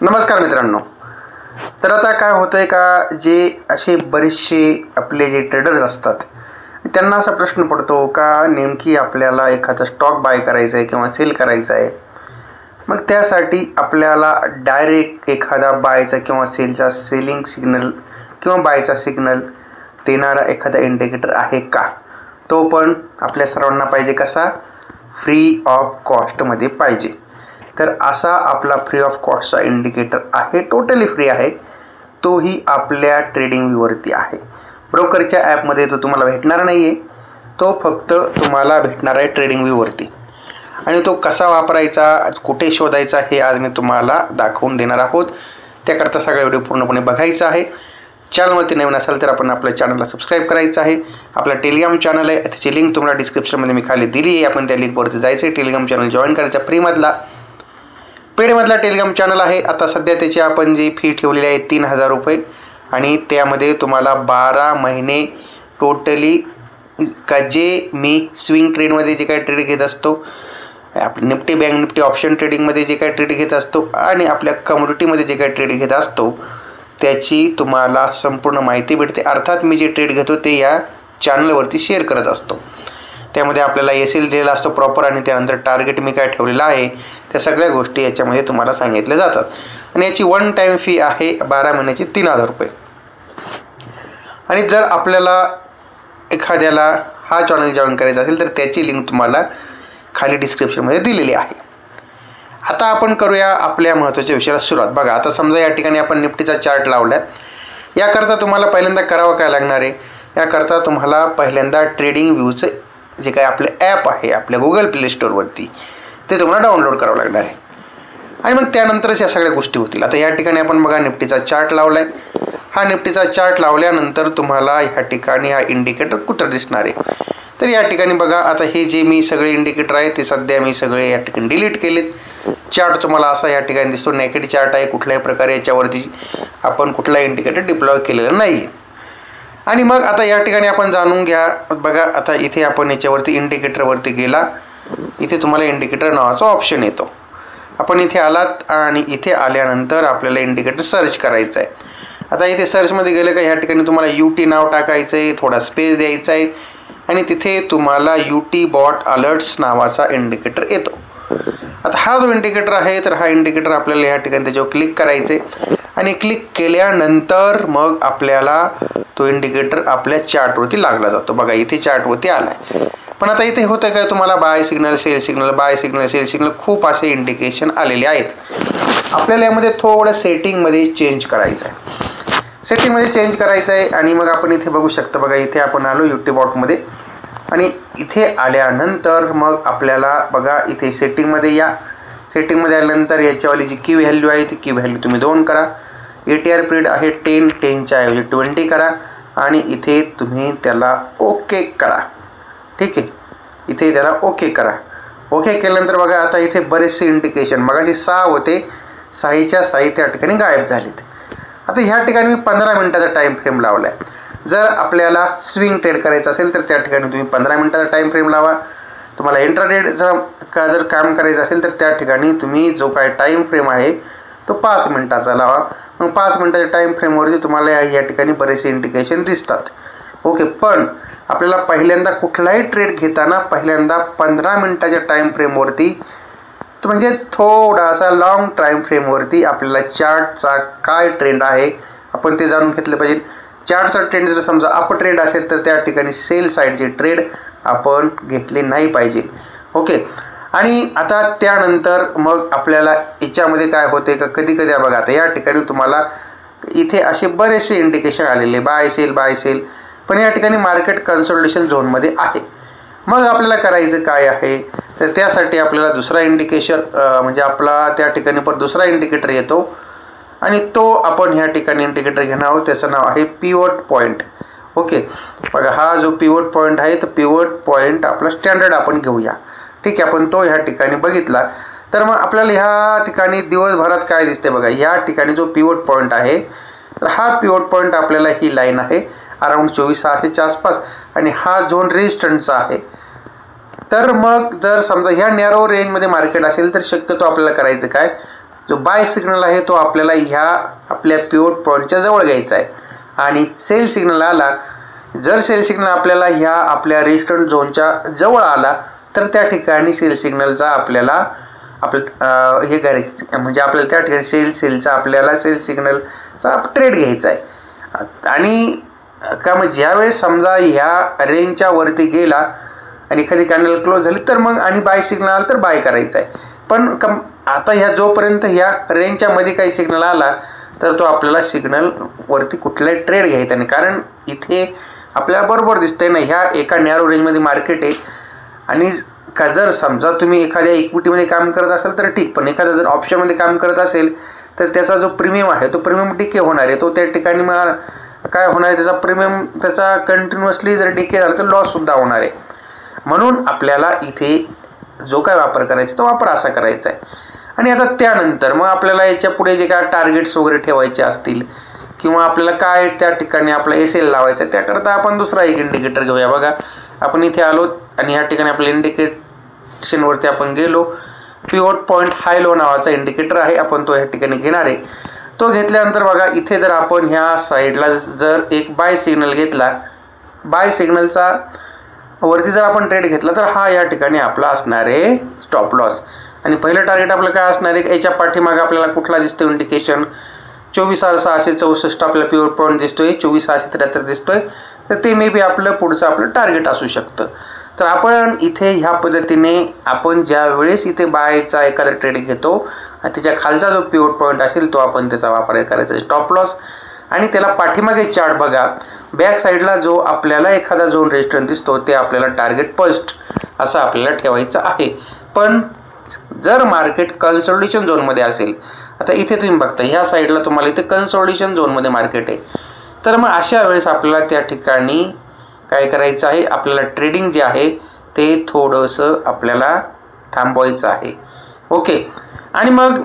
नमस्कार मित्रांनो. तर आता काय होतंय का, जे असे बरेचसे आपले जे ट्रेडर्स असतात त्यांना असा प्रश्न पडतो का नेमकी आपल्याला एखादा स्टॉक बाय करायचा आहे किंवा सेल करायचा आहे. मग त्यासाठी आपल्याला डायरेक्ट एखादा बायचा किंवा सेलचा सेलिंग सिग्नल किंवा बायचा सिग्नल देणारा एखादा इंडिकेटर आहे का, तो पण आपल्या सर्वांना पाहिजे. कसा? फ्री ऑफ कॉस्टमध्ये पाहिजे. तर असा आपला फ्री ऑफ कॉस्टचा इंडिकेटर आहे, टोटली फ्री आहे. तोही आपल्या ट्रेडिंग व्ह्यूवरती आहे. ब्रोकरच्या ॲपमध्ये तो तुम्हाला भेटणार नाही आहे, तो फक्त तुम्हाला भेटणार आहे ट्रेडिंग व्ह्यूवरती. आणि तो कसा वापरायचा, कुठे शोधायचा, हे आज मी तुम्हाला दाखवून देणार आहोत. त्याकरता सगळा व्हिडिओ पूर्णपणे बघायचा आहे. चॅनलवरती नवीन असाल तर आपण आपल्या चॅनलला सबस्क्राईब करायचं आहे. आपला टेलिग्राम चॅनल आहे, त्याची लिंक तुम्हाला डिस्क्रिप्शनमध्ये मी खाली दिली आहे. आपण त्या लिंकवरती जायचं आहे, टेलिग्राम चॅनल जॉईन करायचा. पेडमधला टेलिग्राम चॅनल आहे. आता सध्या त्याची आपण जी फी ठेवलेली आहे 3000 रुपये, आणि त्यामध्ये तुम्हाला 12 महिने टोटली का जे मी स्विंग ट्रेडमध्ये जे काही ट्रेड घेत असतो, आपल्या निफ्टी बँक निफ्टी ऑप्शन ट्रेडिंगमध्ये जे काही ट्रेड घेत असतो आणि आपल्या कम्युनिटीमध्ये जे काही ट्रेड घेत असतो त्याची तुम्हाला संपूर्ण माहिती भेटते. अर्थात मी जे ट्रेड घेतो ते या चॅनलवरती शेअर करत असतो. त्यामध्ये आपल्याला एल दिलेला असतो प्रॉपर, आणि त्यानंतर टार्गेट मी काय ठेवलेला आहे त्या सगळ्या गोष्टी याच्यामध्ये तुम्हाला सांगितल्या जातात. आणि याची वन टाईम फी आहे 12 महिन्याची 3000 रुपये. आणि जर आपल्याला एखाद्याला हा चॅनल जॉईन करायचा असेल तर त्याची लिंक तुम्हाला खाली डिस्क्रिप्शनमध्ये दिलेली आहे. आता आपण करूया आपल्या महत्त्वाच्या विषयाला सुरुवात. बघा, आता समजा या ठिकाणी आपण निफ्टीचा चार्ट लावला. याकरता तुम्हाला पहिल्यांदा करावं काय लागणार आहे, याकरता तुम्हाला पहिल्यांदा ट्रेडिंग व्ह्यूचं जे काही आपलं ॲप आहे आपल्या गुगल प्ले स्टोअरवरती, ते तुम्हाला डाउनलोड करावं लागणार आहे. आणि मग त्यानंतरच या सगळ्या गोष्टी होतील. आता या ठिकाणी आपण बघा निफ्टीचा चार्ट लावला आहे. हा निफ्टीचा चार्ट लावल्यानंतर तुम्हाला ह्या ठिकाणी हा इंडिकेटर कुठं दिसणार आहे. तर या ठिकाणी बघा, आता हे जे मी सगळे इंडिकेटर आहे ते सध्या मी सगळे या ठिकाणी डिलीट केलेत. चार्ट तुम्हाला असा या ठिकाणी दिसतो, नेकेड चार्ट आहे. कुठल्याही प्रकारे याच्यावरती आपण कुठला इंडिकेटर डिप्लॉय केलेला नाही आहे. आणि मग आता या ठिकाणी आपण जाणून घ्या. बघा, आता इथे आपण याच्यावरती इंडिकेटरवरती गेला, इथे तुम्हाला इंडिकेटर नावाचा ऑप्शन येतो. आपण इथे आलात आणि इथे आल्यानंतर आपल्याला इंडिकेटर सर्च करायचं आहे. आता इथे सर्चमध्ये गेलं का ह्या ठिकाणी तुम्हाला UT नाव टाकायचं आहे, थोडा स्पेस द्यायचा आहे, आणि तिथे तुम्हाला UT बॉट अलर्ट्स नावाचा इंडिकेटर येतो. आता हा जो इंडिकेटर आहे तर हा इंडिकेटर आपल्याला या ठिकाणी त्याच्यावर क्लिक करायचं आहे. आणि क्लिक केल्यानंतर मग आपल्याला तो इंडिकेटर आपल्या चार्टवरती लागला जातो. बघा, इथे चार्टवरती आला आहे. पण आता इथे होतं काय, तुम्हाला buy signal, sell signal, buy signal, sell signal खूप असे इंडिकेशन आलेले आहेत. आपल्याला यामध्ये थोडं सेटिंगमध्ये चेंज करायचं आहे. सेटिंगमध्ये चेंज करायचं आहे. आणि मग आपण इथे बघू शकता. बघा, इथे आपण आलो UT बॉटमध्ये, आणि इथे आल्यानंतर मग आपल्याला बघा इथे सेटिंगमध्ये या. सेटिंगमध्ये आल्यानंतर याच्यावाली जी की व्हॅल्यू आहे ती की व्हॅल्यू तुम्ही 2 करा. ATR पिरियड आहे 10च्या ऐवजी 20 करा. आणि इथे तुम्ही त्याला ओके करा. ठीक आहे, इथे त्याला ओके करा. ओके केल्यानंतर बघा, आता इथे बरेचसे इंडिकेशन मगाशी 6 होते, 6च्या 6 त्या ठिकाणी गायब झालेत. आता ह्या ठिकाणी मी 15 मिनिटाचा टाईम फ्रेम लावला आहे. जर आपल्याला स्विंग ट्रेड करायचं असेल तर त्या ठिकाणी तुम्ही 15 मिनिटाचा टाईम फ्रेम लावा. तुम्हाला इंट्राडेचा जर काम करायचं असेल तर त्या ठिकाणी तुम्ही जो काय टाईम फ्रेम आहे तो 5 मिनिटाचा लावा. मग 5 मिनिटाच्या टाईम फ्रेमवरती तुम्हाला या ठिकाणी बरेचसे इंडिकेशन दिसतात. ओके, पण आपल्याला पहिल्यांदा कुठलाही ट्रेड घेताना पहिल्यांदा 15 मिनिटाच्या टाईम फ्रेमवरती, म्हणजेच थोडासा लाँग टाईम फ्रेमवरती आपल्याला चार्टचा काय ट्रेंड आहे आपण ते जाणून घेतलं पाहिजे. चार्टचा ट्रेंड जर समजा अप ट्रेंड असेल तर त्या ठिकाणी सेल साईडचे ट्रेड आपण घेतले नाही पाहिजे. ओके, आणि आता त्यानंतर मग आपल्याला याच्यामध्ये काय होते का, कधी कधी बघा, आता या ठिकाणी तुम्हाला इथे असे बरेचसे इंडिकेशन आलेले बाय सेल, पण या ठिकाणी मार्केट कन्सोलिडेशन झोनमध्ये आहे. मग आपल्याला करायचं काय आहे, तर त्यासाठी आपल्याला दुसरा इंडिकेशन म्हणजे आपला त्या ठिकाणी पण दुसरा इंडिकेटर येतो, आणि तो आपण ह्या ठिकाणी इंडिकेटर घेणार आहोत. त्याचं नाव आहे पिवट पॉईंट. ओके, बघा, हा जो पिवट पॉईंट आहे तर पिवट पॉईंट आपला स्टँडर्ड आपण घेऊया. ठीक आहे, आपण तो ह्या ठिकाणी बघितला तर मग आपल्याला ह्या ठिकाणी दिवसभरात काय दिसते बघा, या ठिकाणी जो पिवट पॉईंट आहे तर हा पिवट पॉईंट आपल्याला ही लाईन आहे अराउंड 24,600च्या आसपास, आणि हा झोन रेजिस्टन्सचा आहे. तर मग जर समजा ह्या नॅरो रेंजमध्ये मार्केट असेल तर शक्यतो आपल्याला करायचं काय, जो बाय सिग्नल आहे तो आपल्याला ह्या आपल्या पिवट पॉईंटच्या जवळ घ्यायचा आहे. आणि सेल सिग्नल आला, जर सेल सिग्नल आपल्याला ह्या आपल्या रेजिस्टन्स झोनच्या जवळ आला तर त्या ठिकाणी सेल सिग्नलचा आपल्याला हे करायचं, म्हणजे आपल्याला त्या ठिकाणी सेलचा आपल्याला सेल सिग्नलचा ट्रेड घ्यायचा आहे. आणि का मग ज्यावेळेस समजा ह्या रेंजच्या वरती गेला आणि एखादी कॅन्डल क्लोज झाली तर मग आणि बाय सिग्नल आला तर बाय करायचा आहे. पण आता ह्या जोपर्यंत ह्या रेंजच्या मध्ये काही सिग्नल आला तर तो आपल्याला सिग्नल वरती कुठलाही ट्रेड घ्यायचा नाही. कारण इथे आपल्याला बरोबर दिसतंय ना, ह्या एका नॅरो रेंजमध्ये मार्केट आहे. आणि का जर समजा तुम्ही एखाद्या इक्विटीमध्ये काम करत असाल तर ठीक, पण एखादा जर ऑप्शनमध्ये काम करत असेल तर त्याचा जो प्रीमियम आहे तो प्रीमियम डिके होणार आहे. तो त्या ठिकाणी मग काय होणार आहे, त्याचा प्रीमियम त्याचा कंटिन्युअसली जर डिके झाला तर लॉससुद्धा होणार आहे. म्हणून आपल्याला इथे जो काय वापर करायचा तो वापर असा करायचा आहे. आणि आता त्यानंतर मग आपल्याला याच्या पुढे जे काय टार्गेट्स वगैरे ठेवायचे असतील किंवा आपल्याला काय त्या ठिकाणी आपला SL लावायचा आहे, त्याकरता आपण दुसरा एक इंडिकेटर घेऊया. बघा, आपण इथे आलो आणि ह्या ठिकाणी आपल्या इंडिकेशनवरती आपण गेलो. पिवट पॉईंट हाय लो नावाचा इंडिकेटर आहे, आपण तो ह्या ठिकाणी घेणार आहे. तो घेतल्यानंतर बघा इथे जर आपण ह्या साईडला जर एक बाय सिग्नल घेतला, बाय सिग्नलचा वरती जर आपण ट्रेड घेतला तर हा या ठिकाणी आपला असणार आहे स्टॉप लॉस. आणि पहिलं टार्गेट आपलं काय असणार आहे, याच्या पाठीमागे आपल्याला कुठला दिसतो इंडिकेशन 24,664 आपल्याला पिवट पॉईंट दिसतोय, 24,673 दिसतोय. तर ते मे बी आपलं पुढचं आपलं टार्गेट असू शकतं. तर आपण इथे ह्या पद्धतीने आपण ज्या वेळेस इथे बायचा एखादा ट्रेड घेतो आणि त्याच्या खालचा जो पिवट पॉईंट असेल तो आपण त्याचा वापर करायचा स्टॉप लॉस. आणि त्याला पाठीमागे चार्ट बघा, बॅक साईडला जो आपल्याला एखादा झोन रेजिस्टन्स दिसतो ते आपल्याला टार्गेट फर्स्ट असं आपल्याला ठेवायचं आहे. पण जर मार्केट कन्सोलिडेशन झोनमध्ये असेल, आता इथे तुम्ही बघता ह्या साईडला तुम्हाला इथे कन्सोलिडेशन झोनमध्ये मार्केट आहे, तर मग अशा वेळेस आपल्याला त्या ठिकाणी काय करायचं आहे, आपल्याला ट्रेडिंग जे आहे ते थोडंसं आपल्याला थांबवायचं आहे. ओके. आणि मग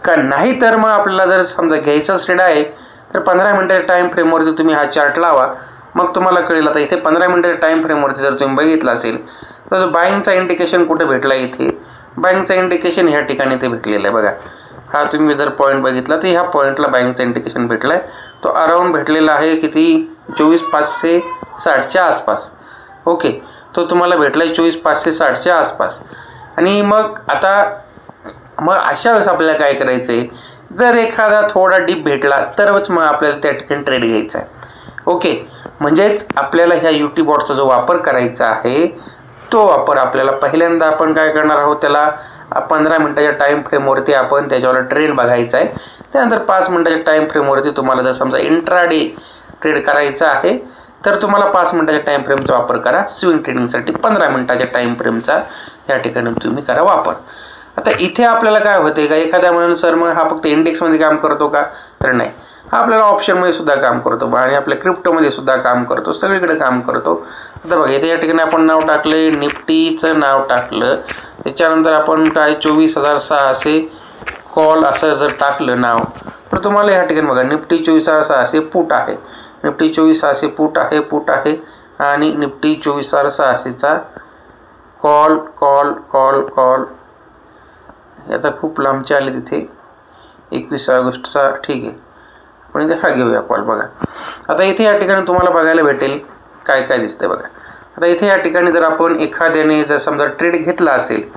का नाही तर मग आपल्याला जर समजा घ्यायचाच ट्रेड आहे तर 15 मिनिटाच्या टाईम फ्रेमवरती तुम्ही हा चार्ट लावा, मग तुम्हाला कळेल. आता इथे 15 मिनिटाच्या टाईम फ्रेमवरती जर तुम्ही बघितलं असेल तर बाईंगचा इंडिकेशन कुठे भेटला, इथे बाईंगचा इंडिकेशन ह्या ठिकाणी ते भेटलेलं आहे. बघा, हा तुम्ही जर पॉईंट बघितला तर ह्या पॉईंटला बाईंगचा इंडिकेशन भेटला आहे. तो अराऊंड भेटलेला आहे किती 24,560च्या आसपास. ओके, तो तुम्हाला भेटला आहे 24,560च्या आसपास. आणि मग आता अशा वेळेस आपल्याला काय करायचं आहे, जर एखादा थोडा डीप भेटला तरच मग आपल्याला त्या ठिकाणी ट्रेड घ्यायचा आहे. ओके, म्हणजेच आपल्याला ह्या UT बॉटचा जो वापर करायचा आहे तो वापर आपल्याला पहिल्यांदा आपण काय करणार आहोत, त्याला 15 मिनिटाच्या टाईम फ्रेमवरती आपण त्याच्यावर ट्रेंड बघायचा आहे. त्यानंतर 5 मिनिटाच्या टाईम फ्रेमवरती तुम्हाला जर समजा इंट्राडे ट्रेड करायचा आहे तर तुम्हाला 5 मिनिटाच्या टाईम फ्रेमचा वापर करा. स्विंग ट्रेडिंगसाठी 15 मिनिटाच्या टाईम फ्रेमचा या ठिकाणी तुम्ही करा वापर. आता इथे आपल्याला काय होते का, एखाद्या म्हणून सर मग हा फक्त इंडेक्समध्ये काम करतो का, तर नाही, हा आपल्याला ऑप्शनमध्ये सुद्धा काम करतो आणि आपल्या क्रिप्टोमध्ये सुद्धा काम करतो, सगळीकडे काम करतो. आता बघा इथे या ठिकाणी आपण नाव टाकले, निफ्टीचं नाव टाकलं, त्याच्यानंतर आपण काय 24,600 कॉल असं जर टाकलं नाव तर तुम्हाला या ठिकाणी बघा निफ्टी 24,600 पुट आहे, निफ्टी 24,600 पुट आहे आणि निफ्टी 24,600चा कॉल कॉल कॉल कॉल याचा खूप लांबचे आले तिथे 21 ऑगस्टचा. ठीक आहे, आपण इथे हा घेऊया कॉल. बघा आता इथे या ठिकाणी तुम्हाला बघायला भेटेल काय काय दिसतंय. बघा आता इथे या ठिकाणी जर आपण एखाद्याने जर समजा ट्रेड घेतला असेल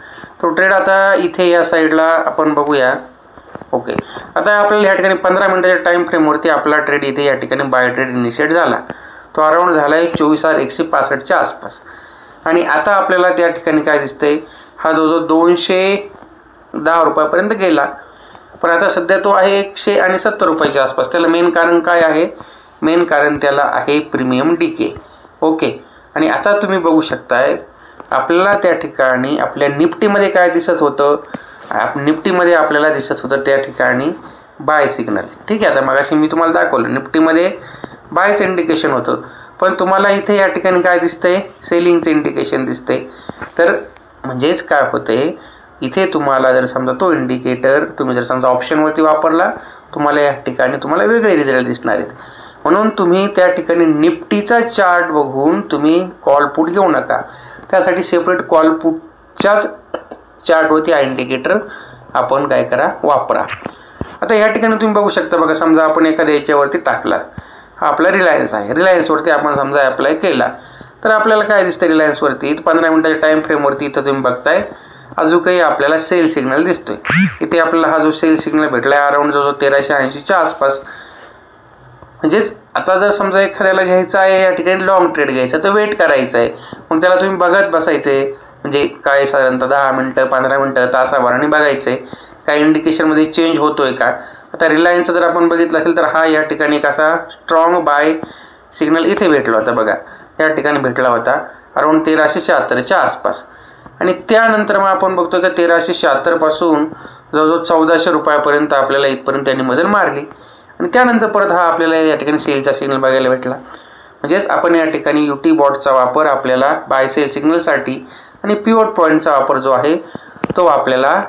तो ट्रेड आता इथे या साईडला आपण बघूया. ओके, आता आपल्याला या ठिकाणी 15 मिनिटाच्या टाईम फ्रेमवरती आपला ट्रेड इथे या ठिकाणी बाय ट्रेड इनिशिएट झाला. तो अराऊंड झाला आहे 24,165च्या आसपास. आणि आता आपल्याला त्या ठिकाणी काय दिसतंय, हा जो 210 रुपयापर्यंत गेला, पण आता सध्या तो आहे 170 रुपयाच्या आसपास. त्याला मेन कारण काय आहे, मेन कारण त्याला आहे प्रीमियम डिके. ओके, आणि आता तुम्ही बघू शकताय आपल्याला त्या ठिकाणी आपल्या निफ्टीमध्ये काय दिसत होतं, निफ्टीमध्ये आपल्याला दिसत होतं त्या ठिकाणी बाय सिग्नल. ठीक आहे, आता मगाशी मी तुम्हाला दाखवलं निफ्टीमध्ये बायचं इंडिकेशन होतं, पण तुम्हाला इथे या ठिकाणी काय दिसतंय, सेलिंगचं इंडिकेशन दिसतंय. तर म्हणजेच काय होतंय, इथे तुम्हाला जर समजा तो इंडिकेटर तुम्ही जर समजा ऑप्शनवरती वापरला तुम्हाला या ठिकाणी तुम्हाला वेगळे रिझल्ट दिसणार आहेत. म्हणून तुम्ही त्या ठिकाणी निफ्टीचा चार्ट बघून तुम्ही कॉल पुट घेऊ नका, त्यासाठी सेपरेट कॉल पुटच्याच चार्टवरती हा इंडिकेटर आपण काय करा, वापरा. आता या ठिकाणी तुम्ही बघू शकता बघा, समजा आपण एखाद्या याच्यावरती टाकला, हा आपला रिलायन्स आहे. रिलायन्सवरती आपण समजा अप्लाय केला तर आपल्याला काय दिसतं, रिलायन्सवरती 15 मिनिटाच्या टाईम फ्रेमवरती इथं तुम्ही बघताय अजून काही आपल्याला सेल सिग्नल दिसतोय. इथे आपल्याला हा जो सेल सिग्नल भेटला आहे अराउंड जो 1380च्या आसपास. म्हणजेच आता जर समजा एखाद्याला घ्यायचं आहे या ठिकाणी लॉंग ट्रेड घ्यायचा तर वेट करायचं आहे, मग त्याला तुम्ही बघत बसायचं आहे. म्हणजे काय साधारणतः 10 मिनटं 15 मिनटं तासाभराने बघायचं आहे काय इंडिकेशनमध्ये चेंज होतोय का. आता रिलायन्सचं जर आपण बघितलं असेल तर हा या ठिकाणी एक असा स्ट्रॉंग बाय सिग्नल इथे भेटला होता बघा, या ठिकाणी भेटला होता अराउंड 1376च्या आसपास. आणि त्यानंतर मग आपण बघतो की 1376 पासून जवळजवळ 1400 रुपयापर्यंत आपल्याला इथपर्यंत त्यांनी मजल मारली. आणि त्यानंतर परत हा आपल्याला या ठिकाणी सेलचा सिग्नल बघायला भेटला. म्हणजेच आपण या ठिकाणी युटी बॉटचा वापर आपल्याला बाय सेल सिग्नलसाठी आणि पिवट पॉईंटचा वापर जो आहे तो आपल्याला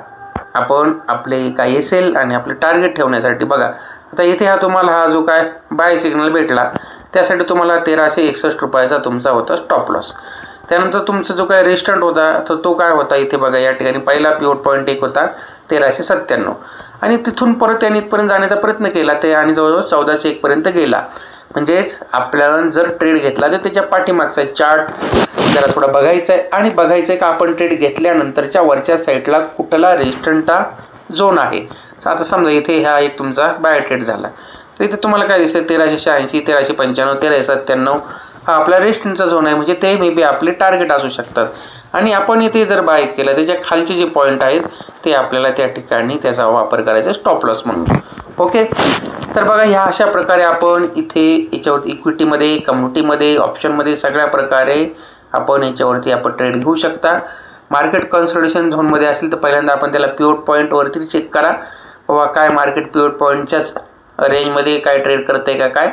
आपण आपले काय सेल आणि आपले टार्गेट ठेवण्यासाठी बघा. आता इथे हा तुम्हाला हा जो काय बाय सिग्नल भेटला त्यासाठी तुम्हाला 1361 रुपयाचा तुमचा होता स्टॉप लॉस. त्यानंतर तुमचा जो काय रेजिस्टंट होता तर तो काय होता इथे बघा, या ठिकाणी पहिला पिवट पॉईंट एक होता 1397 आणि तिथून परत त्यांनी इथपर्यंत जाण्याचा प्रयत्न केला ते आणि जवळजवळ 1401 पर्यंत गेला. म्हणजेच आपल्याला जर ट्रेड घेतला तर त्याच्या पाठीमागचा चार्ट जरा थोडा बघायचा आहे आणि बघायचं आहे का आपण ट्रेड घेतल्यानंतरच्या वरच्या साईडला कुठला रेजिस्टंटचा झोन आहे. आता समजा इथे हा एक तुमचा बाय ट्रेड झाला तर इथे तुम्हाला काय दिसतं 1386 1395 1397 हा आपला रेजिस्टंटचा झोन आहे. म्हणजे ते मे बी आपले टार्गेट असू शकतात आणि आपण इथे जर बाय केलं त्याच्या खालचे जे पॉईंट आहेत ते आपल्याला त्या ठिकाणी त्याचा वापर करायचा स्टॉप लॉस म्हणून. ओके, तर बघा ह्या अशा प्रकारे आपण इथे याच्यावरती इक्विटीमध्ये कम्युनिटीमध्ये ऑप्शनमध्ये सगळ्या प्रकारे आपण याच्यावरती आपण ट्रेड घेऊ शकता. मार्केट कन्सल्टेशन झोनमध्ये असेल तर पहिल्यांदा आपण त्याला पिवट पॉईंटवरती चेक करा बाबा काय मार्केट पिवट पॉईंटच्याच रेंजमध्ये काय ट्रेड करत आहे का काय,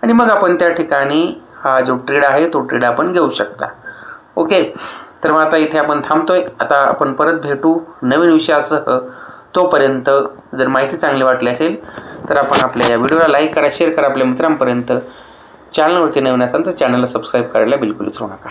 आणि मग आपण त्या ठिकाणी हा जो ट्रेड आहे तो ट्रेड आपण घेऊ शकता. ओके, तर मग आता इथे आपण थांबतोय. आता आपण परत भेटू नवीन विषयासह. तोपर्यंत जर माहिती चांगली वाटली असेल तर आपण आपल्या या व्हिडिओला लाईक करा, शेअर करा आपल्या मित्रांपर्यंत. चॅनलवरती नवीन असाल तर चॅनलला सबस्क्राईब करायला बिलकुल विसरू नका.